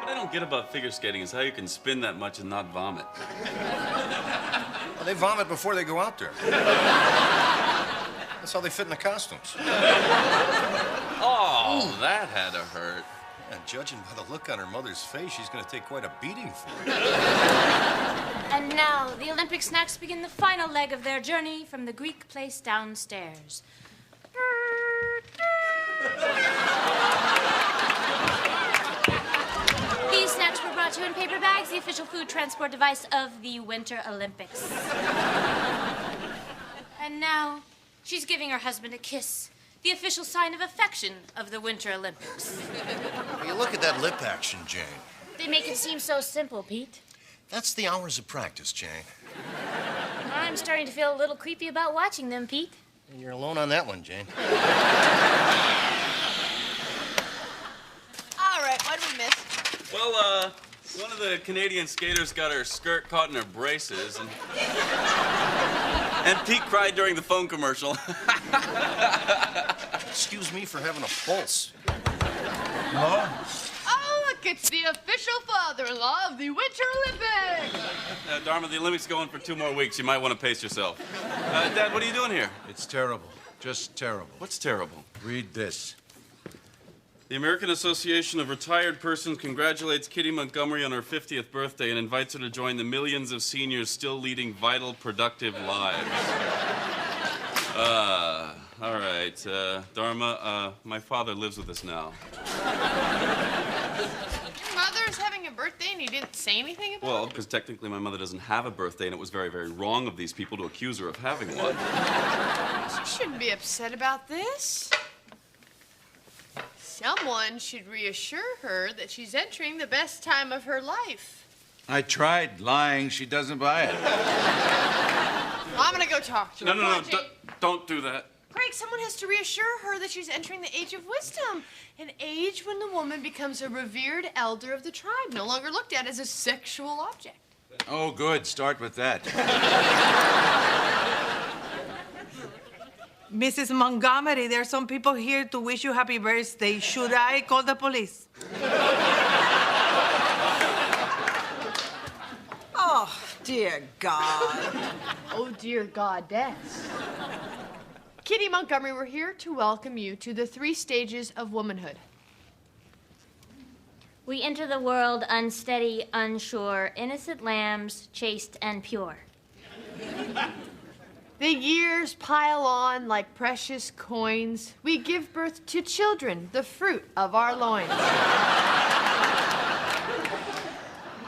I don't get about figure skating is how you can spin that much and not vomit. Well, they vomit before they go out there. That's how they fit in the costumes. Oh, that had to hurt. And judging by the look on her mother's face, she's going to take quite a beating for it. And now, the Olympic snacks begin the final leg of their journey from the Greek place downstairs. These snacks were brought to you in paper bags, the official food transport device of the Winter Olympics. And now, she's giving her husband a kiss, the official sign of affection of the Winter Olympics. Well, you look at that lip action, Jane. They make it seem so simple, Pete. That's the hours of practice, Jane. I'm starting to feel a little creepy about watching them, Pete. And you're alone on that one, Jane. All right, what did we miss? Well, one of the Canadian skaters got her skirt caught in her braces, and Pete cried during the phone commercial. Excuse me for having a pulse. Oh, look, it's the official father-in-law of the Winter Olympics. Dharma, the Olympics go on for 2 more weeks. You might want to pace yourself. Dad, what are you doing here? It's terrible. Just terrible. What's terrible? Read this. The American Association of Retired Persons congratulates Kitty Montgomery on her 50th birthday and invites her to join the millions of seniors still leading vital, productive lives. All right. Dharma, my father lives with us now. Your mother's having a birthday and you didn't say anything about Well, it? because technically my mother doesn't have a birthday, and it was very, very wrong of these people to accuse her of having one. She shouldn't be upset about this. Someone should reassure her that she's entering the best time of her life. I tried lying. She doesn't buy it. Well, I'm gonna go talk to her. Come on, Jane. Don't do that. Craig, someone has to reassure her that she's entering the age of wisdom, an age when the woman becomes a revered elder of the tribe, no longer looked at as a sexual object. Oh, good. Start with that. Mrs. Montgomery, there are some people here to wish you happy birthday. Should I call the police? Oh, dear God. Oh, dear goddess. Kitty Montgomery, we're here to welcome you to the 3 stages of womanhood. We enter the world unsteady, unsure, innocent lambs, chaste and pure. The years pile on like precious coins. We give birth to children, the fruit of our loins.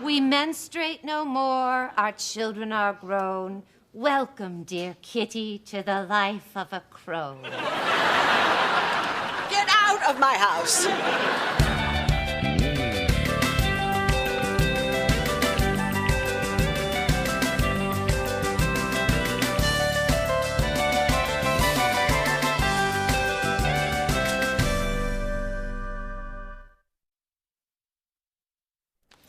We menstruate no more, our children are grown. Welcome, dear Kitty, to the life of a crone. Get out of my house.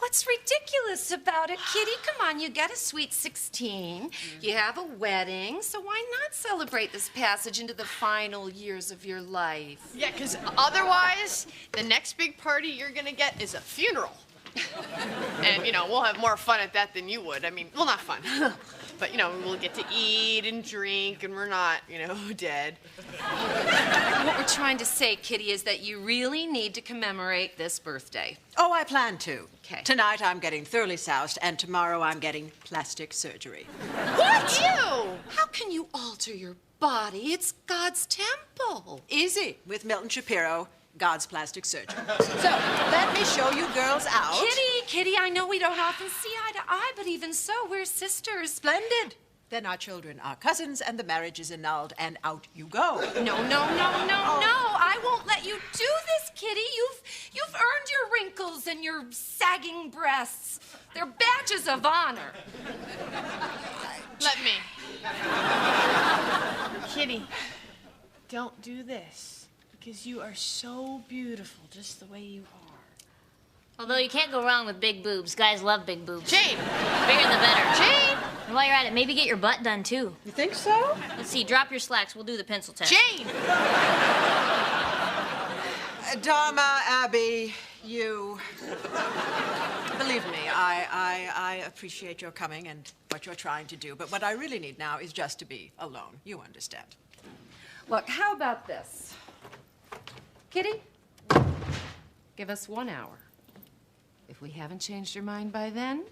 What's ridiculous about it, Kitty? Come on, you get a sweet 16. You have a wedding, so why not celebrate this passage into the final years of your life? Yeah, because otherwise, the next big party you're gonna get is a funeral. And, we'll have more fun at that than you would. I mean, well, not fun. But, we'll get to eat and drink, and we're not, dead. What we're trying to say, Kitty, is that you really need to commemorate this birthday. Oh, I plan to. Okay. Tonight I'm getting thoroughly soused, and tomorrow I'm getting plastic surgery. What? Ew! How can you alter your body? It's God's temple. Easy, with Milton Shapiro, God's plastic surgeon. So, let me show you girls out. Kitty, I know we don't often see eye to eye, but even so, we're sisters. Splendid. Then our children are cousins, and the marriage is annulled, and out you go. No. I won't let you do this, Kitty. You've earned your wrinkles and your sagging breasts. They're badges of honor. Let me. Kitty, don't do this. Because you are so beautiful just the way you are. Although you can't go wrong with big boobs. Guys love big boobs. Jane! Bigger the better. Jane! And while you're at it, maybe get your butt done, too. You think so? Let's see, drop your slacks. We'll do the pencil test. Jane! Dharma, Abby, You... Believe me, I appreciate your coming and what you're trying to do, but what I really need now is just to be alone. You understand. Look, how about this? Kitty, give us 1 hour. If we haven't changed your mind by then,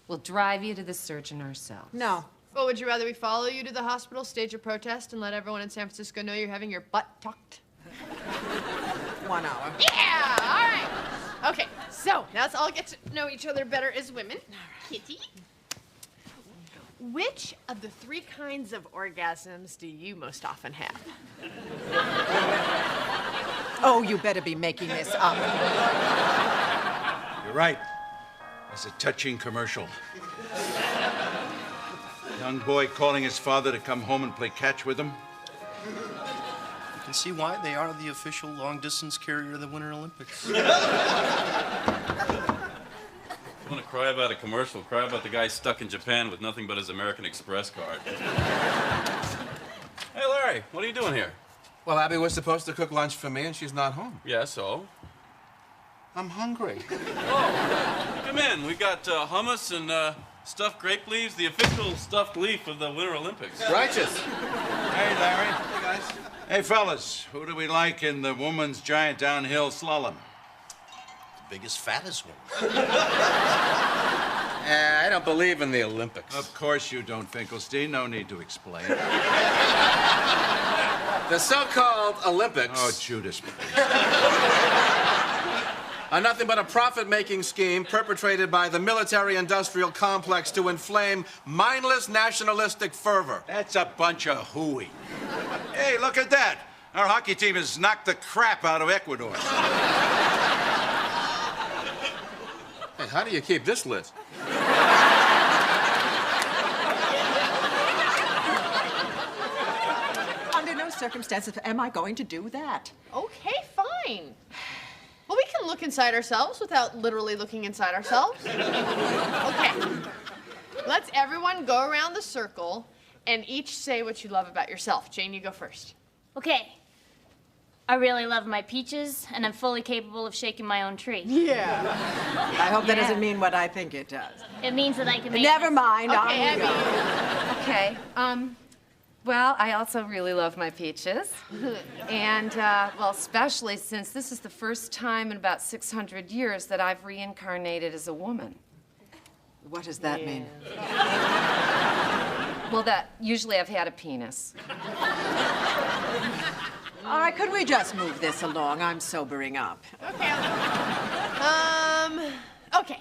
we'll drive you to the surgeon ourselves. No. Well, would you rather we follow you to the hospital, stage a protest, and let everyone in San Francisco know you're having your butt tucked? 1 hour. Yeah! All right. Okay, so now let's all get to know each other better as women. Kitty, which of the 3 kinds of orgasms do you most often have? Oh, you better be making this up. You're right. It's a touching commercial. Young boy calling his father to come home and play catch with him. You can see why they are the official long-distance carrier of the Winter Olympics. You want to cry about a commercial? Cry about the guy stuck in Japan with nothing but his American Express card. Hey, Larry, what are you doing here? Well, Abby was supposed to cook lunch for me, and she's not home. Yeah, so? I'm hungry. Oh, come in. We got hummus and stuffed grape leaves, the official stuffed leaf of the Winter Olympics. Righteous. Hey, Larry. Hey, guys. Hey, fellas, who do we like in the women's giant downhill slalom? The biggest, fattest one. I don't believe in the Olympics. Of course you don't, Finkelstein. No need to explain. The so-called Olympics Oh, Judas. are nothing but a profit-making scheme perpetrated by the military-industrial complex to inflame mindless nationalistic fervor. That's a bunch of hooey. Hey, look at that. Our hockey team has knocked the crap out of Ecuador. Hey, how do you keep this lit? Under no circumstances am I going to do that. Okay, fine. Well, we can look inside ourselves without literally looking inside ourselves. Okay. Let's everyone go around the circle and each say what you love about yourself. Jane, you go first. Okay. I really love my peaches, and I'm fully capable of shaking my own tree. Yeah. I hope that doesn't mean what I think it does. It means that I can make... Never mind. Okay, I'll Abby. go. Okay, well, I also really love my peaches. And, well, especially since this is the first time in about 600 years that I've reincarnated as a woman. What does that mean? Well, that usually I've had a penis. All right, could we just move this along? I'm sobering up. Okay. Okay.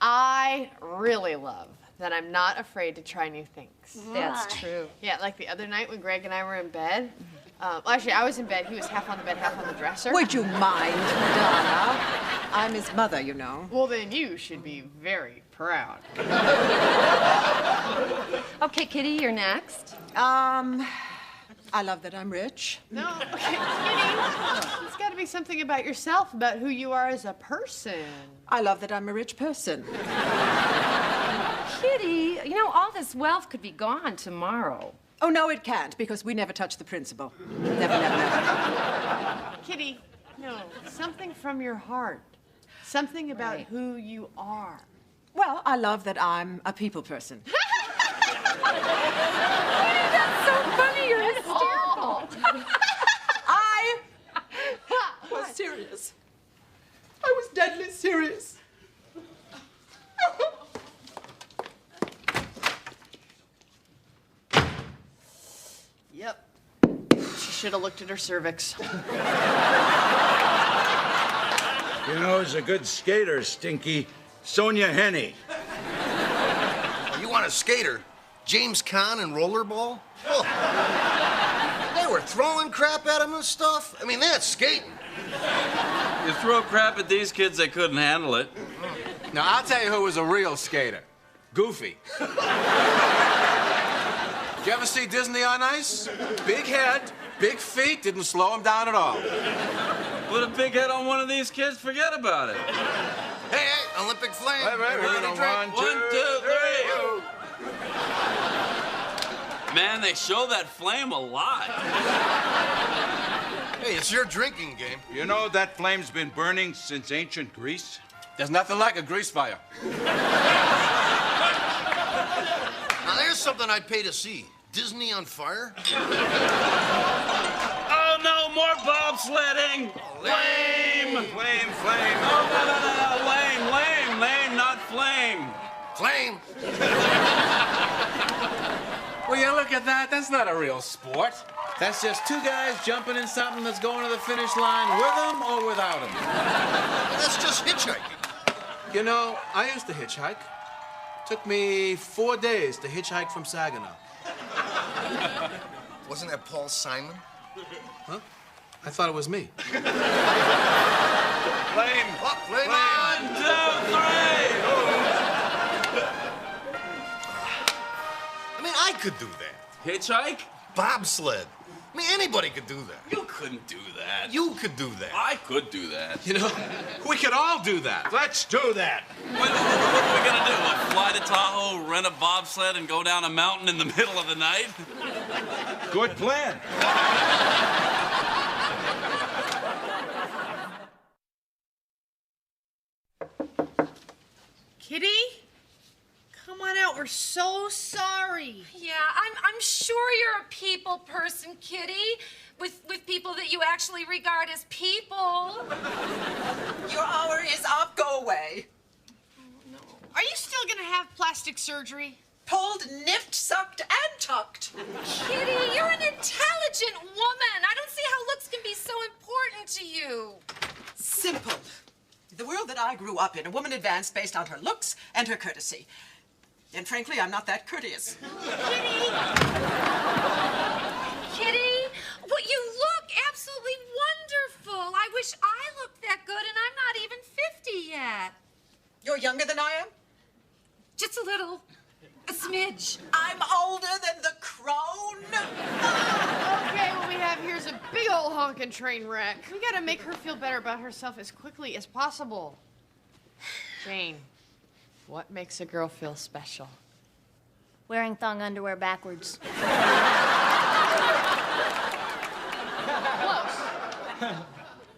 I really love that I'm not afraid to try new things. That's true. Yeah, like the other night when Greg and I were in bed. Well, actually, I was in bed. He was half on the bed, half on the dresser. Would you mind, Donna? I'm his mother, you know. Well, then you should be very proud. Okay, Kitty, you're next. I love that I'm rich. No, okay, Kitty. It's got to be something about yourself, about who you are as a person. I love that I'm a rich person. Kitty, you know, all this wealth could be gone tomorrow. Oh, no, it can't, because we never touch the principal. Never, never, never. Kitty, no, something from your heart. Something about who you are. Well, I love that I'm a people person. That's so funny, you're hysterical. I was serious. I was deadly serious. Yep. She should have looked at her cervix. You know, who's a good skater, Stinky? Sonia Henney. Oh, you want a skater? James Caan and rollerball? Oh. They were throwing crap at him and stuff. I mean, that's skating. You throw crap at these kids, they couldn't handle it. Now, I'll tell you who was a real skater. Goofy. Did you ever see Disney on Ice? Big head, big feet, didn't slow him down at all. Put a big head on one of these kids, forget about it. Hey, hey, Olympic flame. Wait, Everybody drink. 1, 2, 3. Man, they show that flame a lot. Hey, Hey, it's your drinking game. You know that flame's been burning since ancient Greece? There's nothing like a grease fire. Now, there's something I'd pay to see. Disney on fire? Oh no, more bobsledding! Flame! Flame, flame. Oh, no. Lame, not flame. Flame? Well, yeah, look at that. That's not a real sport. That's just two guys jumping in something that's going to the finish line with them or without them. That's just hitchhiking. You know, I used to hitchhike. Took me 4 days to hitchhike from Saginaw. Wasn't that Paul Simon? Huh? I thought it was me. Flame. Oh, flame. 1, 2, 3! I mean, I could do that. Hitchhike? Bobsled. I mean, anybody could do that. You couldn't do that. You could do that. I could do that. You know, we could all do that. Let's do that. What are we gonna do? Fly to Tahoe, rent a bobsled, and go down a mountain in the middle of the night? Good plan. Kitty? Come on out. We're so sorry. Yeah, I'm sure you're a people person, Kitty, with people that you actually regard as people. Your hour is up. Go away. Are you still gonna have plastic surgery? Pulled, nipped, sucked, and tucked. Kitty, you're an intelligent woman. I don't see how looks can be so important to you. Simple. The world that I grew up in, a woman advanced based on her looks and her courtesy. And frankly, I'm not that courteous. Kitty, well, you look absolutely wonderful. I wish I looked that good, and I'm not even 50 yet. You're younger than I am? Just a little. A smidge. I'm older than the crone. Okay, what we have here is a big old honkin' train wreck. We gotta make her feel better about herself as quickly as possible. Jane, what makes a girl feel special? Wearing thong underwear backwards. Close.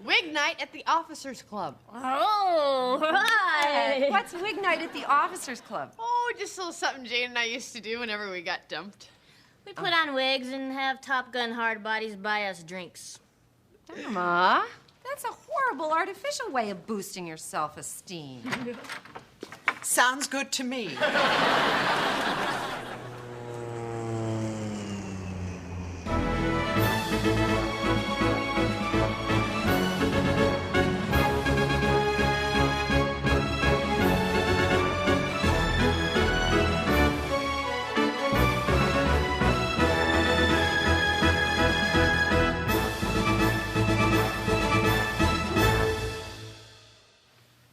Wig night at the Officers Club. Oh, right. What's wig night at the Officers Club? Oh, just a little something Jane and I used to do whenever we got dumped. We put on wigs and have Top Gun hard bodies buy us drinks. Dharma, that's a horrible artificial way of boosting your self-esteem. Sounds good to me.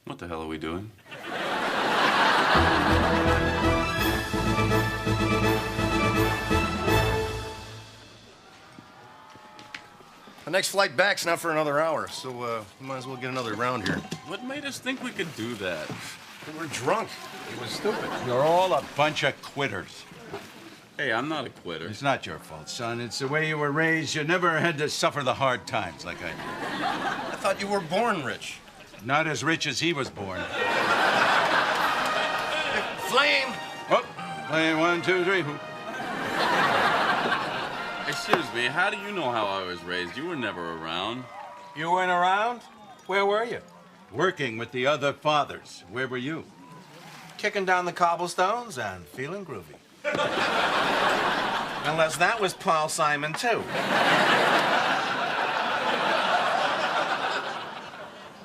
What the hell are we doing? The next flight back's not for another hour, so we might as well get another round here. What made us think we could do that? We were drunk. It was stupid. You're all a bunch of quitters. Hey, I'm not a quitter. It's not your fault, son. It's the way you were raised. You never had to suffer the hard times like I did. I thought you were born rich. Not as rich as he was born. Flame! Oh, playing 1, 2, 3. Excuse me, how do you know how I was raised? You were never around. You weren't around? Where were you? Working with the other fathers. Where were you? Kicking down the cobblestones and feeling groovy. Unless that was Paul Simon, too.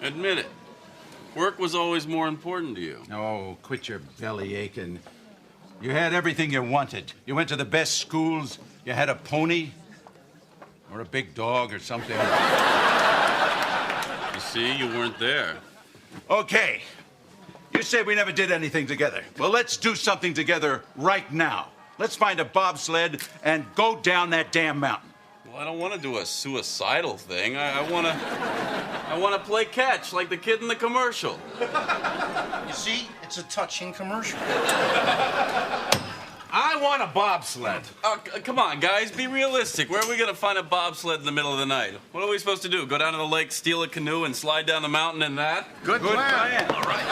Admit it. Work was always more important to you. Oh, quit your belly aching. You had everything you wanted. You went to the best schools. You had a pony. Or a big dog or something. You see, you weren't there. Okay. You said we never did anything together. Well, let's do something together right now. Let's find a bobsled and go down that damn mountain. Well, I don't want to do a suicidal thing. I want to play catch like the kid in the commercial. You see, it's a touching commercial. I want a bobsled. Oh, come on, guys, be realistic. Where are we gonna find a bobsled in the middle of the night? What are we supposed to do? Go down to the lake, steal a canoe, and slide down the mountain in that? Good plan. All right.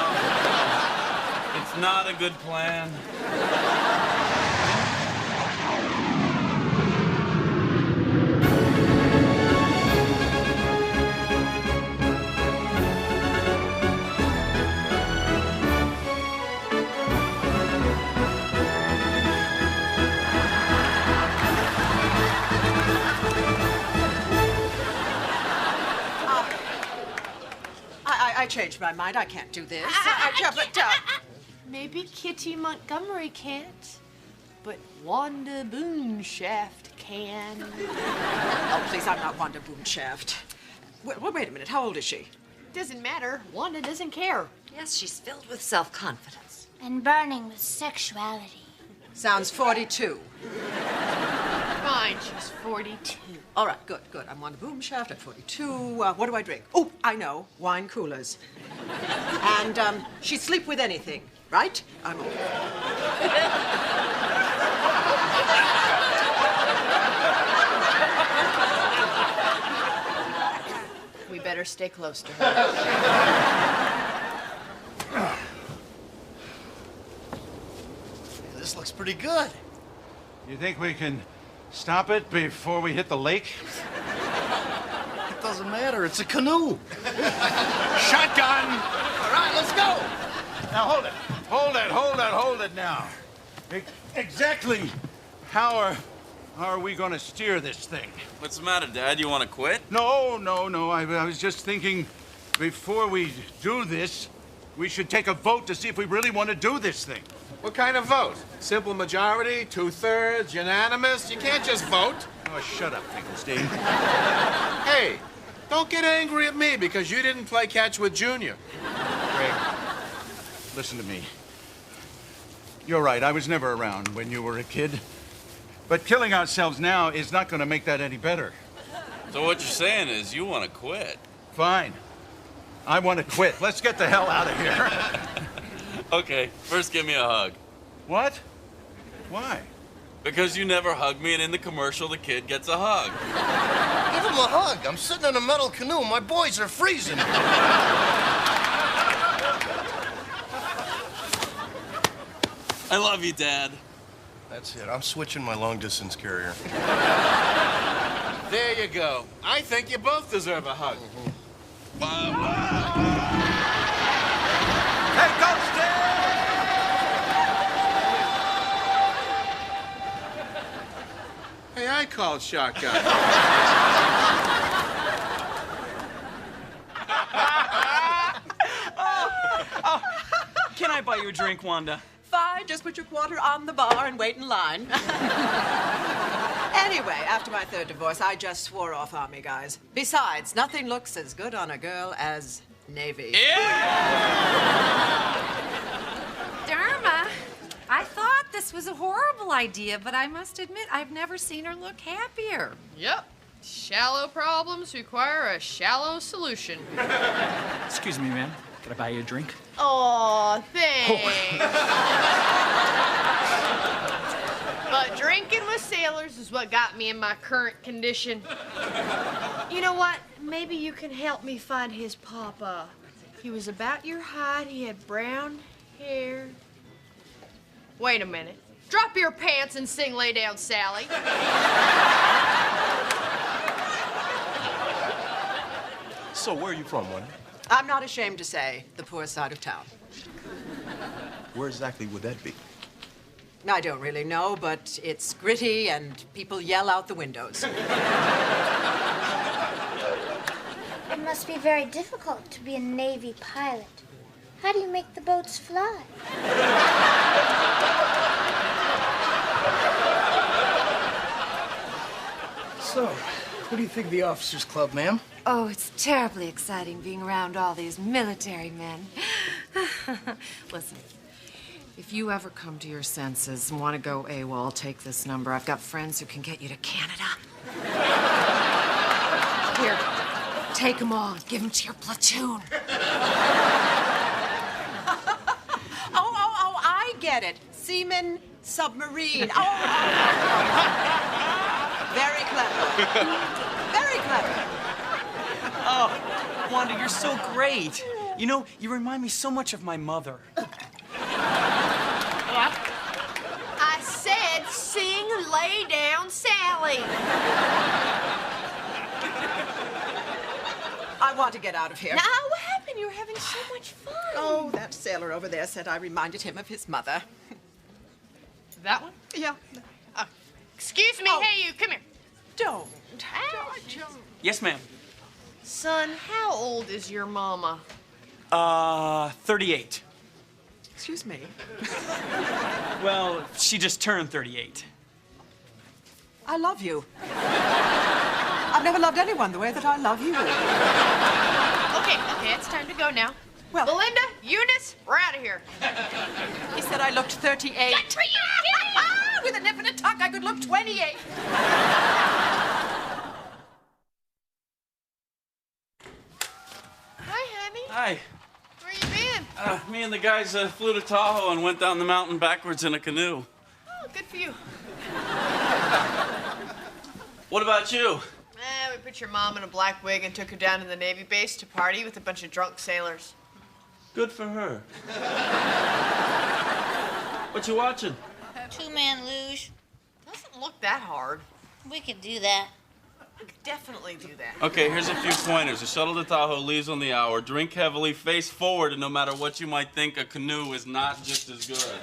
It's not a good plan. I changed my mind. I can't do this. Maybe Kitty Montgomery can't, but Wanda Boonshaft can. Oh, please, I'm not Wanda Boonshaft. Well, wait a minute. How old is she? Doesn't matter. Wanda doesn't care. Yes, she's filled with self-confidence. And burning with sexuality. Sounds 42. Fine, she's 42. All right, good. I'm Wanda Boomshaft at 42. What do I drink? Oh, I know. Wine coolers. And she'd sleep with anything, right? I'm old. We better stay close to her. This looks pretty good. You think we can stop it before we hit the lake? It doesn't matter. It's a canoe. Shotgun! All right, let's go. Now, hold it now. Exactly how are we going to steer this thing? What's the matter, Dad? You want to quit? No. I was just thinking, before we do this, we should take a vote to see if we really want to do this thing. What kind of vote? Simple majority, 2/3, unanimous? You can't just vote. Oh, shut up, Finkelstein. Hey, don't get angry at me because you didn't play catch with Junior. Greg, listen to me. You're right, I was never around when you were a kid. But killing ourselves now is not going to make that any better. So what you're saying is you want to quit? Fine. I want to quit. Let's get the hell out of here. Okay, first give me a hug. What? Why? Because you never hug me, and in the commercial, the kid gets a hug. Give him a hug. I'm sitting in a metal canoe. My boys are freezing. I love you, Dad. That's it. I'm switching my long-distance carrier. There you go. I think you both deserve a hug. Hey, Ghosty! Hey, I called shotgun. Can I buy you a drink, Wanda? Fine, just put your quarter on the bar and wait in line. Anyway, after my third divorce, I just swore off Army guys. Besides, nothing looks as good on a girl as Navy. Dharma, I thought this was a horrible idea, but I must admit I've never seen her look happier. Yep. Shallow problems require a shallow solution. Excuse me, ma'am. Can I buy you a drink? Aw, thanks. But drinking with sailors is what got me in my current condition. You know what? Maybe you can help me find his papa. He was about your height. He had brown hair. Wait a minute. Drop your pants and sing Lay Down, Sally. So where are you from, Wanda? I'm not ashamed to say the poor side of town. Where exactly would that be? I don't really know, but it's gritty and people yell out the windows. It must be very difficult to be a Navy pilot. How do you make the boats fly? So, what do you think of the Officers Club, ma'am? Oh, it's terribly exciting being around all these military men. Listen, if you ever come to your senses and want to go AWOL, take this number. I've got friends who can get you to Canada. Here, take them all. Give them to your platoon. Oh, I get it. Seamen Submarine. Oh. Very clever. Very clever. Oh, Wanda, you're so great. You know, you remind me so much of my mother. I said sing Lay Down Sally. I want to get out of here. Now, what happened? You were having so much fun. Oh, that sailor over there said I reminded him of his mother. That one? Yeah. Excuse me. Oh. Hey, you. Come here. Don't. Yes, ma'am. Son, how old is your mama? 38. Excuse me. Well, she just turned 38. I love you. I've never loved anyone the way that I love you. Okay, it's time to go now. Well, Belinda, Eunice, we're out of here. he said I looked 38. With a nip and a tuck, I could look 28. Hi, honey. Hi. Where you been? Me and the guys flew to Tahoe and went down the mountain backwards in a canoe. Oh, good for you. What about you? We put your mom in a black wig and took her down to the Navy base to party with a bunch of drunk sailors. Good for her. What you watching? Two-man luge. Doesn't look that hard. We could do that. We could definitely do that. Okay, here's a few pointers. The shuttle to Tahoe leaves on the hour. Drink heavily, face forward, and no matter what you might think, a canoe is not just as good.